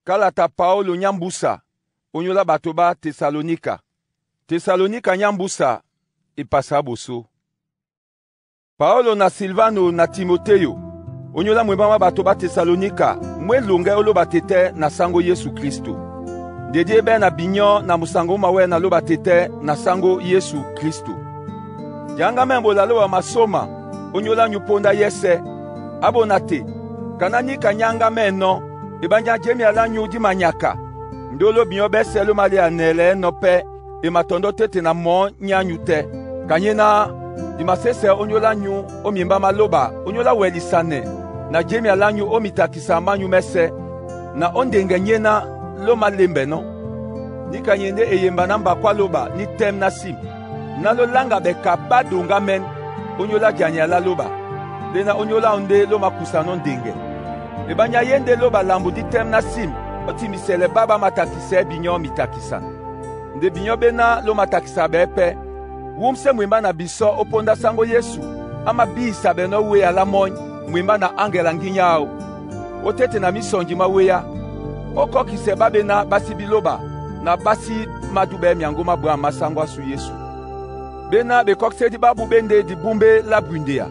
Kalata Paolo nyambusa onyola bato ba Tesalonika. Tesalonika nyambusa epasa boso. Paolo na Silvano na Timoteo onyola mwembama bato ba Tesalonika mwelonge oloba tete na sango Yesu Kristo. Dedie be na binyo na musango mawe na loba tete na sango Yesu Kristo. Janga membola loba masoma onyola nyuponda yese abonate kanani kanyanga meno ebanya jemi ala nyu di manyaka ndolo binyo be selo mali anele no pe e matondo tete na mo nyanyute kanyena di masese onyola nyu omiemba maloba onyola welisane na jemi ala nyu omitakisa manyu mese na ondenge nyena lo malembe no ni kanyende eyemba namba kwa loba ni tem na sim na lo langa be kabadunga men onyola janya la loba lena onyola onde lo makusano ndenge ebanya yende loba lambu di tem na sim otimisele baba matakisa binyo mitakisa nde binyo bena lo matakisa bepe wumse mwimba na biso oponda sango Yesu ama bisa beno we ala moy mwimba na angela nginyao otete na misonji maweya okokise babena basi biloba na basi madube miangoma bwa masangwa su Yesu bena be kokse di babu bende di bumbe la bundea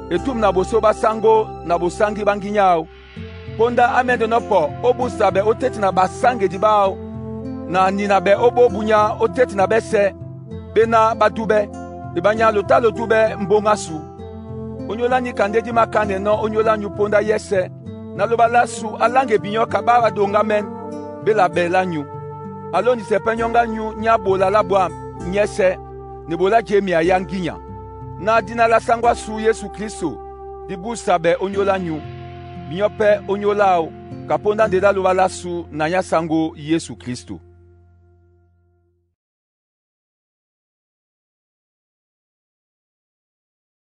etum na boso basango na bosangi banginyao ponda amende nopo obusa be otete na basange di bao na nina be obo bunya otete na bese bena badube ibanya lotalo tube mbonga su onyola ni kande di makane no onyola nyu ponda yese na loba lasu alange binyo kabara donga men bela bela nyu aloni se penyonga nyu nyabola labwa nyese ne bola jemi ayanginya na dina la sangwa su Yesu Kristo di busa be onyola nyu binyo pe onyolao kaponda ndela loba lasu na nya sango Yesu Kristo.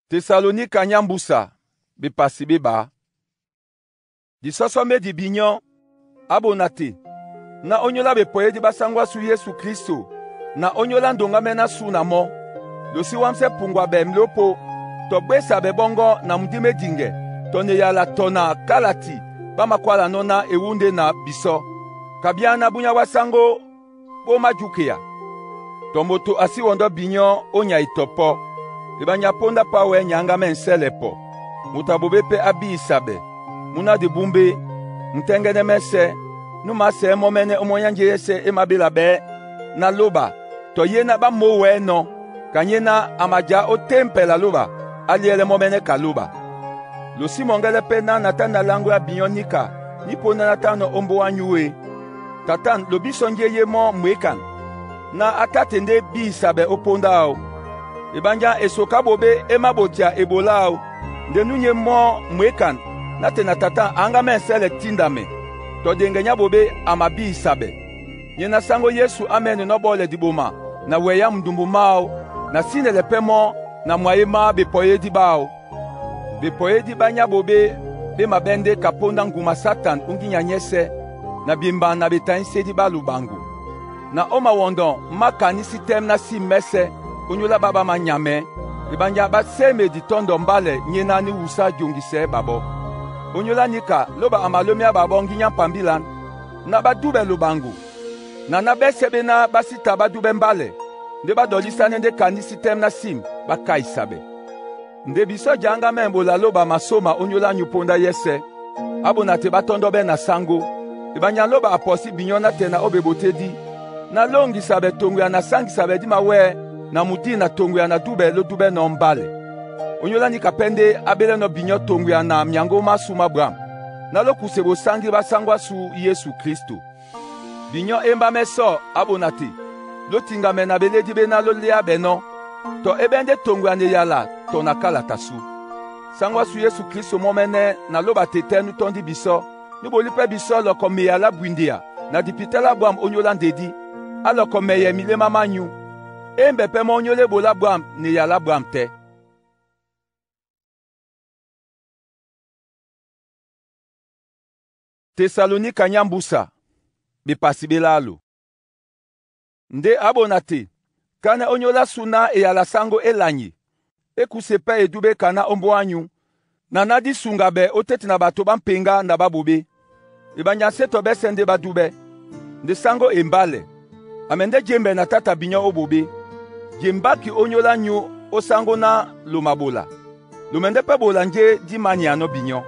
Tesalonika nyambusa bepasi beba disosome di binyo abonate na onyola bepoye di basangwa su Yesu Kristo na onyola ndonga mena su na mo losi wamse pungwa be mlopo to gbesa be bongo na mdime dinge to ne yala tona kalati bamakwala nona ewunde na biso kabiana bunya wasango boma jukeya to moto asi wondo binyo onya itopo ibanya ponda pawe nyanga menselepo mutabobe pe abi isabe muna de bumbe mtengene mese numa se momene omoyanje yese emabila be na loba to yena ba mowe no kanyena amaja o tempe la loba aliele momene kaluba lo simongele pe na natana langu ya binyonika nipona natano ombo anyue tatan lo bisonje yemo mwekan na atatende bi isabe opondao ibanja esoka bobe emabotia ebolao nde nunye mo mwekan natena tata anga mensele tindame to dengenya bobe amabi isabe nyena sango Yesu amen no bole diboma na weya mdumbu mao na sinele pemo na mwaema bepoye dibao bepoye dibanya bobe be mabende kaponda nguma satan unginya nyese na bimba na betanse dibalu bangu na oma wondo makani sitem na simese onyola baba manyame ibanja baseme di tondo mbale nyena ni wusa jongise babo onyola nika loba amalomi ababo nginya pambilan na badube lubangu na nabesebe na basita badube mbale nde badolisane nde kanisi tem na sim bakaisabe nde biso janga membola loba masoma onyola nyuponda yese abonate batondo be na sango ibanya loba aposi binyona tena obebotedi na longi sabe tongu ya na sangi sabe di mawe na muti na tongu ya na dube lo dube no mbale onyola ni kapende abele no binyo tongu ya na miango masu mabram na lo kusebo sangi basangwa su Yesu Kristo binyo emba meso abonati lo tingame na beledi be na lo lea beno to ebende tongu ya ne yala to na kalata su sangwa su Yesu Kristo momene na lo batetenu tondi biso ni bolipe biso lo komeya la bwindia na dipitela bwam onyola ndedi alo komeye milema manyu embe pe monyole bola bwam ne yala bwam te. Tesalonika nyambusa bepasi belalo nde abonate kana onyola suna e yala sango elanyi ekusepe edube kana ombo anyu na nadi sungabe otete na bato bampenga na babobe Ibanya seto be sende badube. Nde sango embale. Amende jembe na tata binyo obobe. Jembaki onyola nyu osango na lomabola. Lumende pe bola nje di maniano binyo.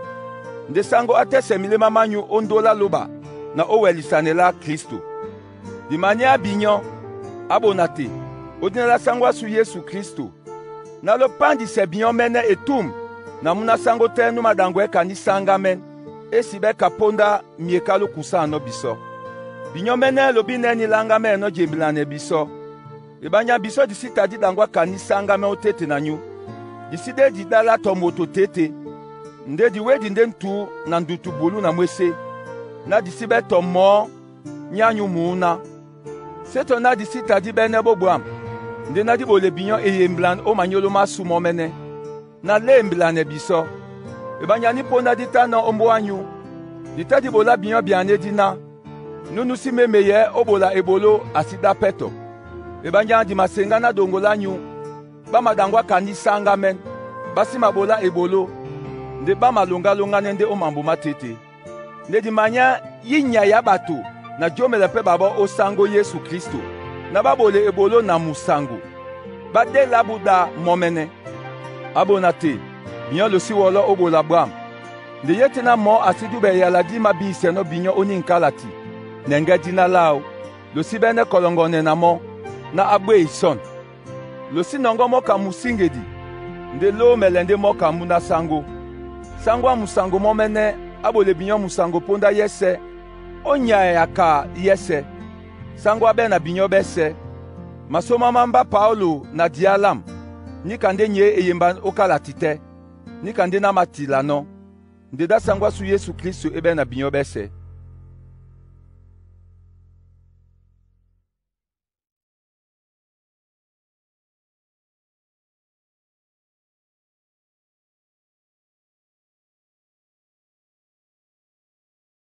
Nde sango atese milema manyu ondola loba na owelisanela Kristo. Di mania binyo abonate. Odinela sango su Yesu Kristo. Na lo pandi se binyo mene etum. Na muna sango tenu madangwe kanisanga men. Esibe kaponda miekalo kusano biso. Binyo mene lobi neni langa meno jembilane biso. Ibanya biso disita di dangwa kanisanga me otete na nyu. Diside di dala tomoto tete. Nde di wedi nde ntu na ndutu bolu na mwese. Na disibe tomo nyanyu muuna. Seto na disita di bene bobuam. Nde na di bole binyo eyemblan o manyolo masu momene. Na le mbilane biso. Ibanya ni ponda dita na ombo anyu. Dita di bola binyo biane dina. Nunu si memeye obola ebolo asida peto. Ibanya di masenga na dongola nyu. Bama dangwa kanisanga men. Basi mabola ebolo. Nde bama longa longa nende omambo matete. Nde di manya yinya ya batu. Na jomele pe baba osango Yesu Kristo. Na babole ebolo na musango. Bade labuda momene. Abonate. Binyo lo si wolo obola bram. Nde yete na mo asidube yala di mabi seno binyo oni nkalati. Nenge dina lao. Lo si bene kolongone na mo. Na abwe ison. Lo si nongo mo ka musingedi. Nde lo melende mo ka muna sango. Sango musango momene. Abole binyo musango ponda yese. Onya ya ka yese. Sango abe na binyo bese. Masoma mamba Paulo na dialam. Ni kande nye eyemba okalatite. Ni kande na matila no. Nde da sangwa su Yesu Kristo ebe na binyo bese.